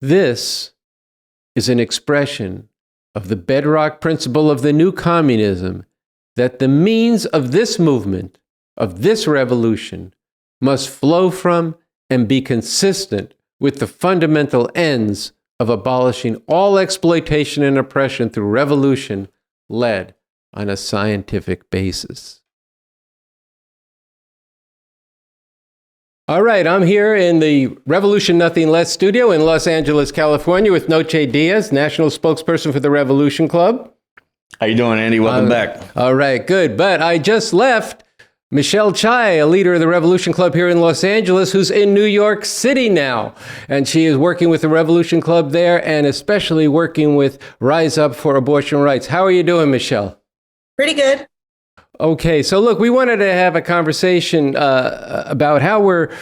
This is an expression of the bedrock principle of the new communism, that the means of this movement, of this revolution, must flow from and be consistent with the fundamental ends of abolishing all exploitation and oppression through revolution led on a scientific basis. All right, I'm here in the Revolution Nothing Less studio in Los Angeles, California, with Noche Diaz, national spokesperson for the Revolution Club. How you doing, Andy? Welcome back. All right, good. But I just left Michelle Chai, a leader of the Revolution Club here in Los Angeles, who's in New York City now. And she is working with the Revolution Club there, and especially working with Rise Up for Abortion Rights. How are you doing, Michelle? Pretty good. Okay, so look, we wanted to have a conversation about how we're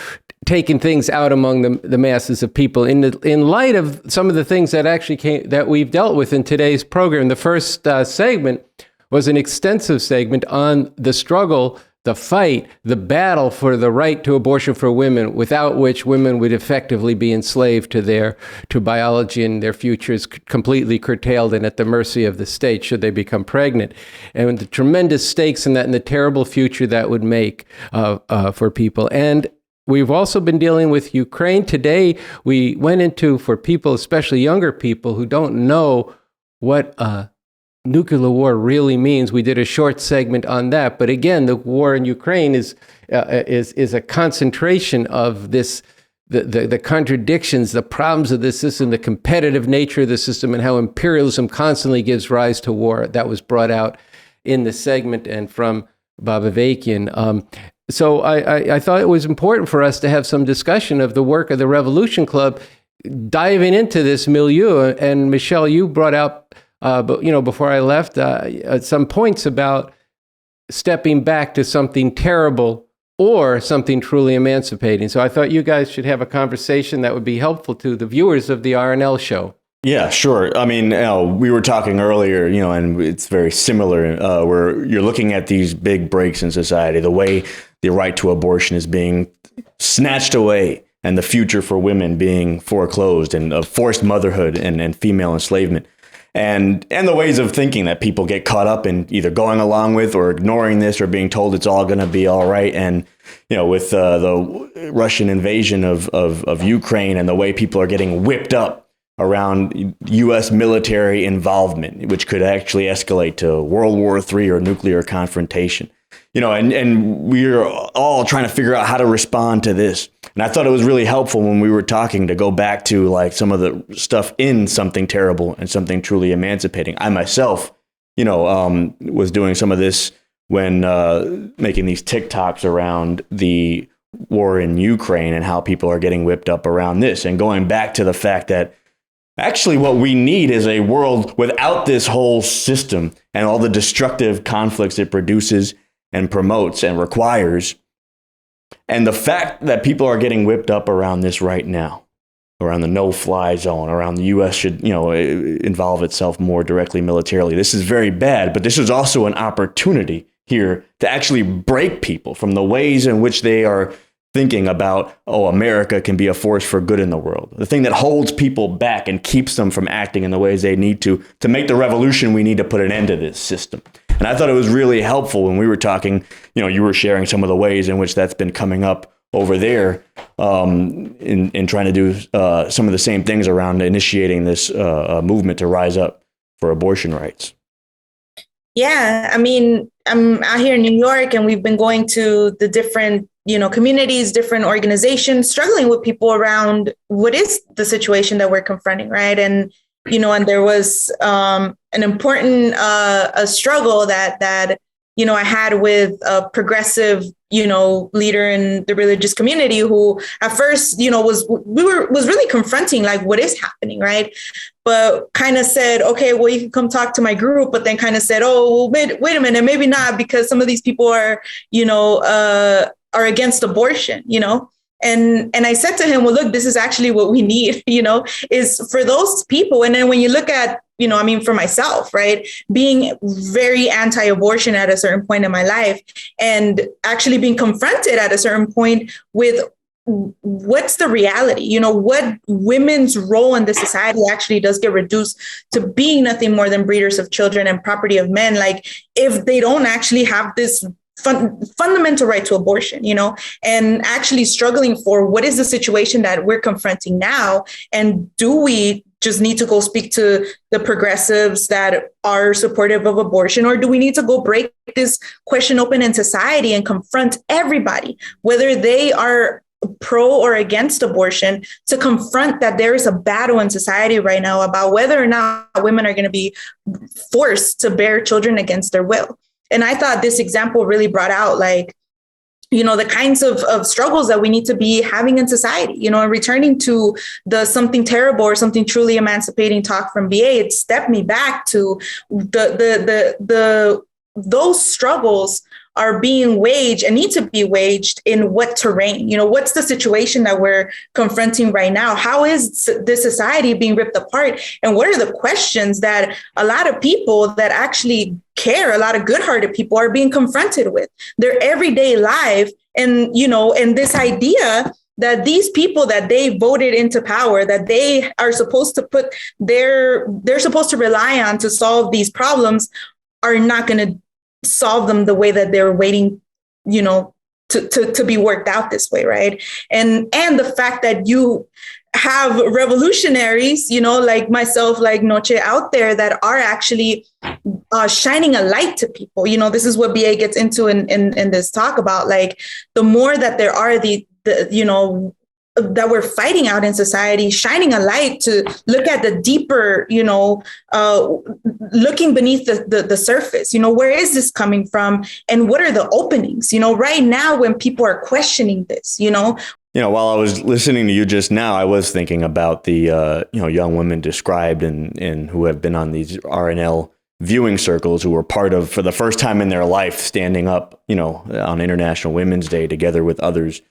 taking things out among the masses of people in light of some of the things that actually that we've dealt with in today's program. The first segment was an extensive segment on the struggle, the fight, the battle for the right to abortion for women, without which women would effectively be enslaved to biology, and their future is completely curtailed and at the mercy of the state should they become pregnant. And the tremendous stakes in that, and the terrible future that would make for people. And we've also been dealing with Ukraine. Today, we went into, for people, especially younger people who don't know what nuclear war really means, we did a short segment on that. But again, the war in Ukraine is a concentration of this, the contradictions, the problems of the system, the competitive nature of the system, and how imperialism constantly gives rise to war. That was brought out in the segment and from Bob Avakian. So I thought it was important for us to have some discussion of the work of the Revolution Club, diving into this milieu. And Michelle, you brought out, before I left, some points about stepping back to something terrible or something truly emancipating. So I thought you guys should have a conversation that would be helpful to the viewers of the RNL show. Yeah, sure. I mean, we were talking earlier, and it's very similar, where you're looking at these big breaks in society, the way the right to abortion is being snatched away and the future for women being foreclosed, and forced motherhood and female enslavement. And the ways of thinking that people get caught up in, either going along with or ignoring this, or being told it's all going to be all right. And, with the Russian invasion of Ukraine, and the way people are getting whipped up around U.S. military involvement, which could actually escalate to World War III or nuclear confrontation. And we're all trying to figure out how to respond to this. And I thought it was really helpful when we were talking to go back to like some of the stuff in Something Terrible and Something Truly Emancipating. I myself, was doing some of this when making these TikToks around the war in Ukraine and how people are getting whipped up around this, and going back to the fact that Actually, what we need is a world without this whole system and all the destructive conflicts it produces and promotes and requires. And the fact that people are getting whipped up around this right now, around the no-fly zone, around the U.S. should, involve itself more directly militarily. This is very bad, but this is also an opportunity here to actually break people from the ways in which they are thinking about, America can be a force for good in the world. The thing that holds people back and keeps them from acting in the ways they need to make the revolution, we need to put an end to this system. And I thought it was really helpful when we were talking, you were sharing some of the ways in which that's been coming up over there in trying to do some of the same things around initiating this movement to rise up for abortion rights. Yeah, I mean, I'm out here in New York, and we've been going to the different, communities, different organizations, struggling with people around what is the situation that we're confronting, right? And, and there was an important a struggle that I had with a progressive, leader in the religious community who at first, was really confronting like what is happening, right? But kind of said, okay, well, you can come talk to my group, but then kind of said, oh, well, wait a minute, maybe not, because some of these people are, are against abortion, And I said to him, well, look, this is actually what we need, is for those people. And then when you look at, for myself, right, being very anti-abortion at a certain point in my life and actually being confronted at a certain point with what's the reality, what women's role in the society actually does get reduced to being nothing more than breeders of children and property of men. Like if they don't actually have this fundamental right to abortion, and actually struggling for what is the situation that we're confronting now? And do we just need to go speak to the progressives that are supportive of abortion? Or do we need to go break this question open in society and confront everybody, whether they are pro or against abortion, to confront that there is a battle in society right now about whether or not women are going to be forced to bear children against their will? And I thought this example really brought out the kinds of struggles that we need to be having in society, and returning to the something terrible or something truly emancipating talk from BA, it stepped me back to those struggles are being waged and need to be waged in what terrain? What's the situation that we're confronting right now? How is this society being ripped apart? And what are the questions that a lot of people that actually care, a lot of good-hearted people are being confronted with their everyday life? And, and this idea that these people that they voted into power, that they are supposed to they're supposed to rely on to solve these problems, are not going to solve them the way that they're waiting, to be worked out this way, right? And the fact that you have revolutionaries, like myself, like Noche out there that are actually shining a light to people. This is what BA gets into in this talk about, like, the more that there are that we're fighting out in society, shining a light to look at the deeper, looking beneath the surface, where is this coming from? And what are the openings, right now when people are questioning this, while I was listening to you just now, I was thinking about the, young women described and who have been on these RNL viewing circles, who were part of, for the first time in their life, standing up, on International Women's Day together with others,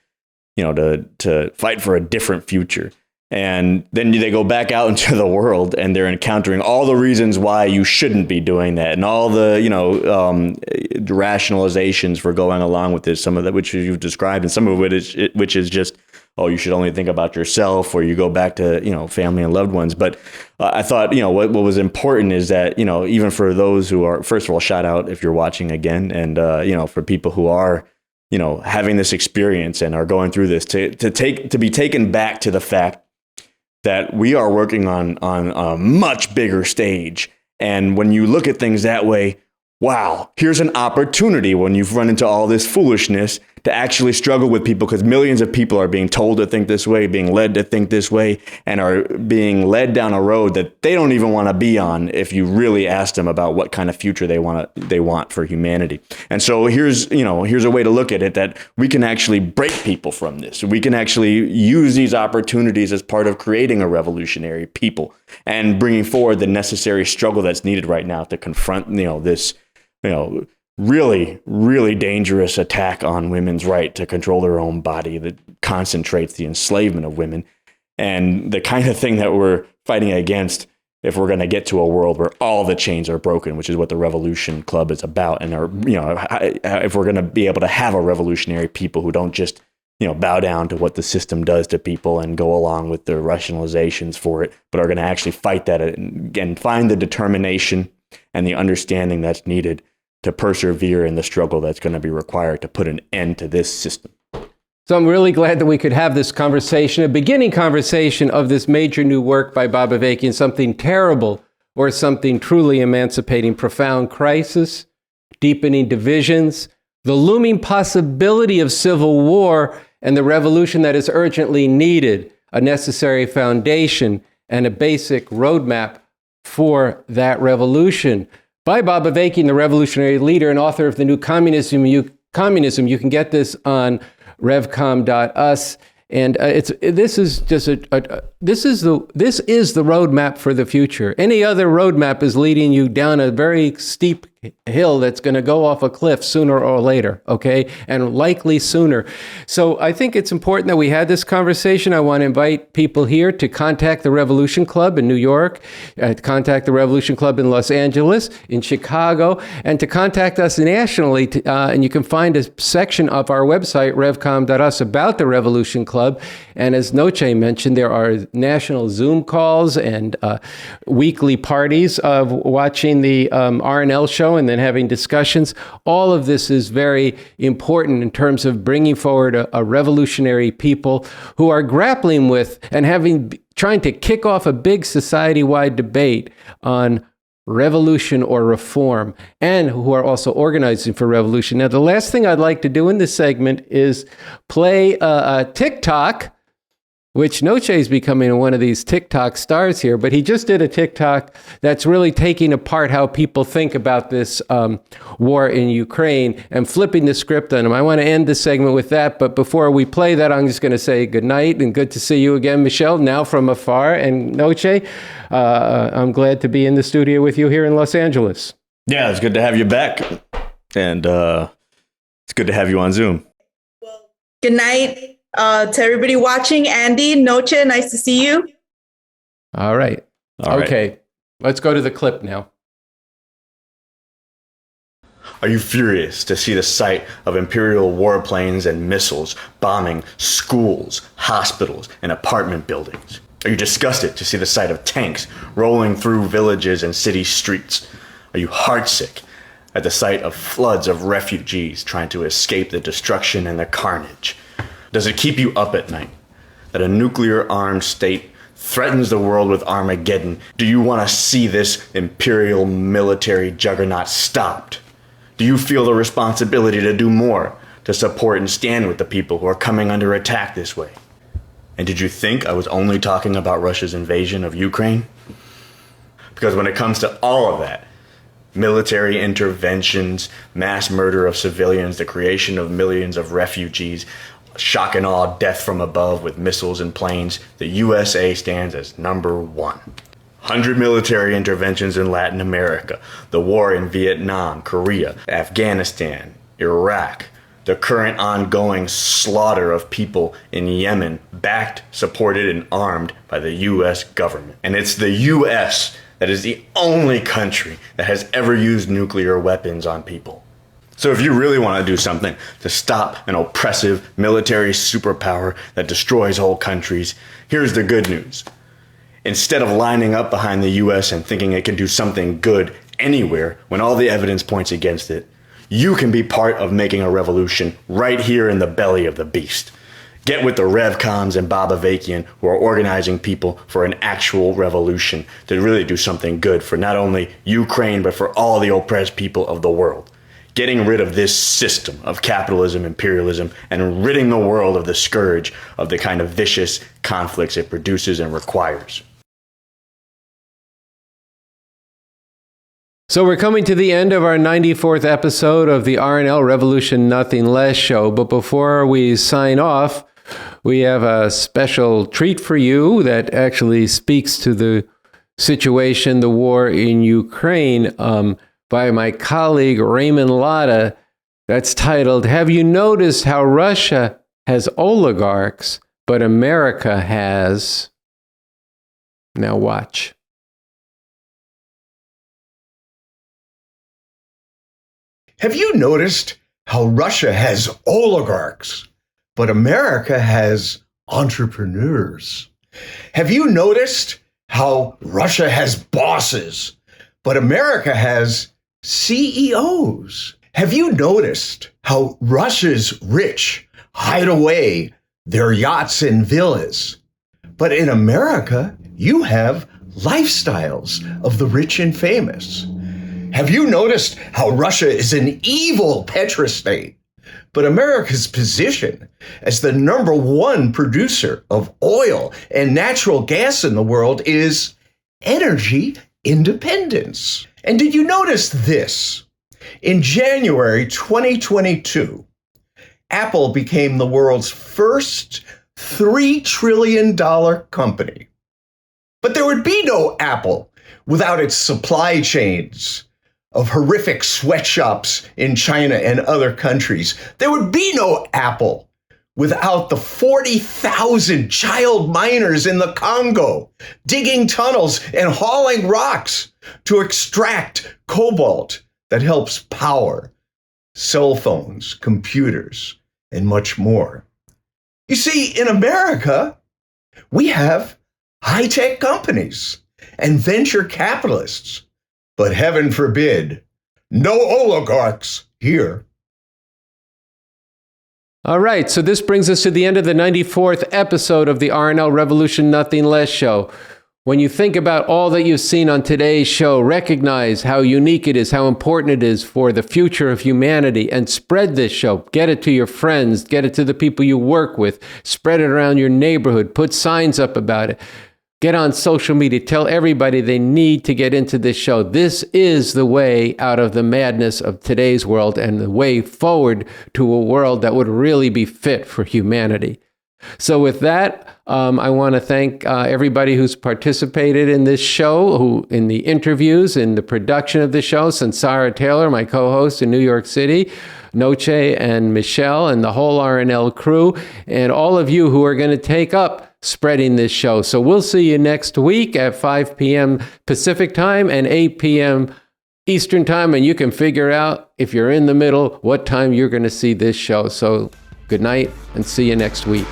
to fight for a different future. And then they go back out into the world and they're encountering all the reasons why you shouldn't be doing that, and all the, rationalizations for going along with this, some of that which you've described, and some of it which is just, you should only think about yourself, or you go back to, family and loved ones. But I thought, what was important is that, even for those who are, first of all, shout out if you're watching again, and, for people who are, having this experience and are going through this, to be taken back to the fact that we are working on a much bigger stage. And when you look at things that way, wow, here's an opportunity when you've run into all this foolishness to actually struggle with people, because millions of people are being told to think this way, being led to think this way, and are being led down a road that they don't even want to be on if you really ask them about what kind of future they want for humanity. And so here's a way to look at it, that we can actually break people from this. We can actually use these opportunities as part of creating a revolutionary people and bringing forward the necessary struggle that's needed right now to confront, this, really, really dangerous attack on women's right to control their own body that concentrates the enslavement of women, and the kind of thing that we're fighting against if we're going to get to a world where all the chains are broken, which is what the Revolution Club is about. And if we're going to be able to have a revolutionary people who don't just bow down to what the system does to people and go along with their rationalizations for it, but are going to actually fight that and find the determination and the understanding that's needed to persevere in the struggle that's going to be required to put an end to this system. So I'm really glad that we could have this conversation, a beginning conversation of this major new work by Bob Avakian, Something Terrible or Something Truly Emancipating, Profound Crisis, Deepening Divisions, the Looming Possibility of Civil War, and the Revolution That Is Urgently Needed, a Necessary Foundation and a Basic Roadmap for that revolution. By Bob Avakian, the revolutionary leader and author of the new Communism. You can get this on revcom.us, and this is the roadmap for the future. Any other roadmap is leading you down a very steep hill that's going to go off a cliff sooner or later, okay? And likely sooner. So I think it's important that we had this conversation. I want to invite people here to contact the Revolution Club in New York, to contact the Revolution Club in Los Angeles, in Chicago, and to contact us nationally. And you can find a section of our website, revcom.us, about the Revolution Club. And as Noche mentioned, there are national Zoom calls and weekly parties of watching the RNL show and then having discussions. All of this is very important in terms of bringing forward a revolutionary people who are grappling with and trying to kick off a big society-wide debate on revolution or reform, and who are also organizing for revolution. Now, the last thing I'd like to do in this segment is play a TikTok, which Noche is becoming one of these TikTok stars here, but he just did a TikTok that's really taking apart how people think about this war in Ukraine and flipping the script on them. I want to end this segment with that, but before we play that, I'm just going to say good night and good to see you again, Michelle, now from afar. And Noche, I'm glad to be in the studio with you here in Los Angeles. Yeah, it's good to have you back, and it's good to have you on Zoom. Good night. To everybody watching, Andy, Noche, nice to see you. All right. Okay, let's go to the clip now. Are you furious to see the sight of imperial warplanes and missiles bombing schools, hospitals, and apartment buildings? Are you disgusted to see the sight of tanks rolling through villages and city streets? Are you heartsick at the sight of floods of refugees trying to escape the destruction and the carnage? Does it keep you up at night that a nuclear-armed state threatens the world with Armageddon? Do you want to see this imperial military juggernaut stopped? Do you feel the responsibility to do more to support and stand with the people who are coming under attack this way? And did you think I was only talking about Russia's invasion of Ukraine? Because when it comes to all of that, military interventions, mass murder of civilians, the creation of millions of refugees, shock and awe, death from above with missiles and planes, the USA stands as number one. 100 military interventions in Latin America, the war in Vietnam, Korea, Afghanistan, Iraq, the current ongoing slaughter of people in Yemen, backed, supported, and armed by the US government. And it's the US that is the only country that has ever used nuclear weapons on people. So if you really want to do something to stop an oppressive military superpower that destroys whole countries, here's the good news. Instead of lining up behind the US and thinking it can do something good anywhere when all the evidence points against it, you can be part of making a revolution right here in the belly of the beast. Get with the Revcoms and Bob Avakian, who are organizing people for an actual revolution to really do something good for not only Ukraine, but for all the oppressed people of the world. getting rid of this system of capitalism, imperialism, and ridding the world of the scourge of the kind of vicious conflicts it produces and requires. So we're coming to the end of our 94th episode of the RNL Revolution Nothing Less show. But before we sign off, we have a special treat for you that actually speaks to the situation, the war in Ukraine, by my colleague Raymond Lotta. That's titled, "Have You Noticed How Russia Has Oligarchs, but America Has..." Now watch. Have you noticed how Russia has oligarchs, but America has entrepreneurs? Have you noticed how Russia has bosses, but America has CEOs? Have you noticed how Russia's rich hide away their yachts and villas, but in America, you have lifestyles of the rich and famous? Have you noticed how Russia is an evil petrostate, but America's position as the number one producer of oil and natural gas in the world is energy independence? And did you notice this? In January 2022, Apple became the world's first $3 trillion company. But there would be no Apple without its supply chains of horrific sweatshops in China and other countries. There would be no Apple without the 40,000 child miners in the Congo digging tunnels and hauling rocks to extract cobalt that helps power cell phones, computers, and much more. You see, in America, we have high-tech companies and venture capitalists. But heaven forbid, no oligarchs here. All right, so this brings us to the end of the 94th episode of the RNL Revolution Nothing Less show. When you think about all that you've seen on today's show, recognize how unique it is, how important it is for the future of humanity, and spread this show. Get it to your friends, get it to the people you work with, spread it around your neighborhood, put signs up about it. Get on social media. Tell everybody they need to get into this show. This is the way out of the madness of today's world and the way forward to a world that would really be fit for humanity. So with that, I want to thank everybody who's participated in this show, who in the interviews, in the production of the show. Sunsara Taylor, my co-host in New York City, Noche and Michelle and the whole RNL crew, and all of you who are going to take up spreading this show. So we'll see you next week at 5 p.m. Pacific time and 8 p.m. Eastern time, and you can figure out, if you're in the middle, what time you're going to see this show. So good night and see you next week.